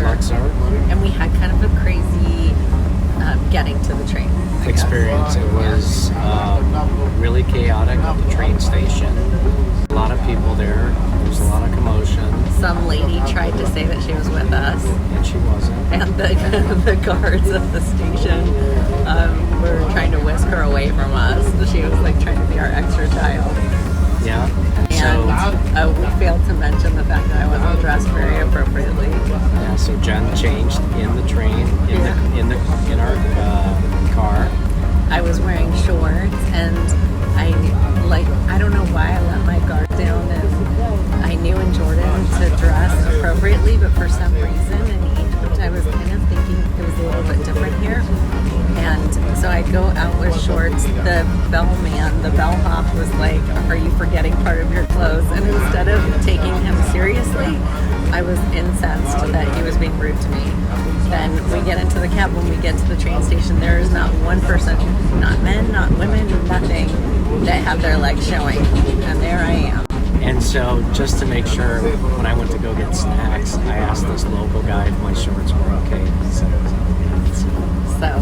Luxor. And we had kind of a crazy getting to the train experience. It was really chaotic at the train station. A lot of people there. There was a lot of commotion. Some lady tried to say that she was with us, and she wasn't. And the guards at the station were trying to whisk her away from us. She was like trying to be our extra child. Yeah. And we failed to mention the fact that I wasn't dressed very appropriately. Yeah. So Jen changed in the train in our car. I was wearing shorts, and I don't know why I let my guard down, and I knew in Jordan to dress appropriately, but for some reason in Egypt I was kind of thinking it was a little bit different here. And so I'd go out with shorts. The bellhop was like, "Are you forgetting part of your clothes?" And instead of taking him seriously, I was incensed that he was being rude to me. Then we get into the cab. When we get to the train station, there is not one person, not men, not women, nothing, that have their legs showing. And there I am. And so, just to make sure, when I went to go get snacks, I asked this local guy if my shorts were okay. He said it was okay.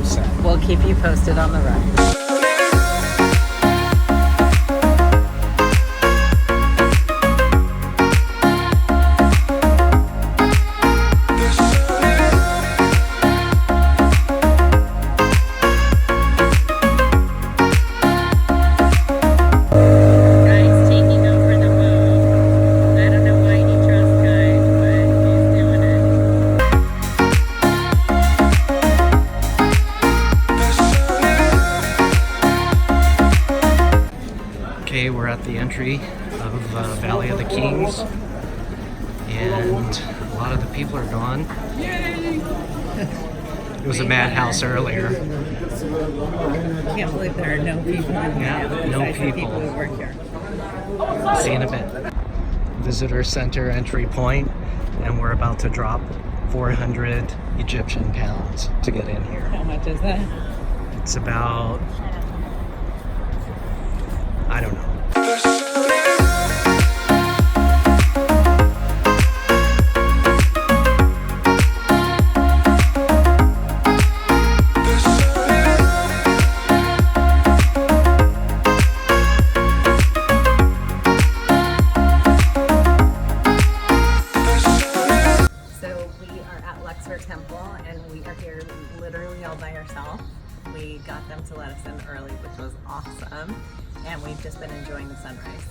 So we'll keep you posted on the ride. Okay, we're at the entry of Valley of the Kings, and a lot of the people are gone. It was a madhouse earlier. I can't believe there are no people in here. Yeah, no people. Who work here. See you in a bit. Visitor center entry point, and we're about to drop 400 Egyptian pounds to get in here. How much is that? It's about, I don't know. So we are at Luxor Temple, and we are here literally all by ourselves. We got them to let us in early, which was awesome, and we've just been enjoying the sunrise.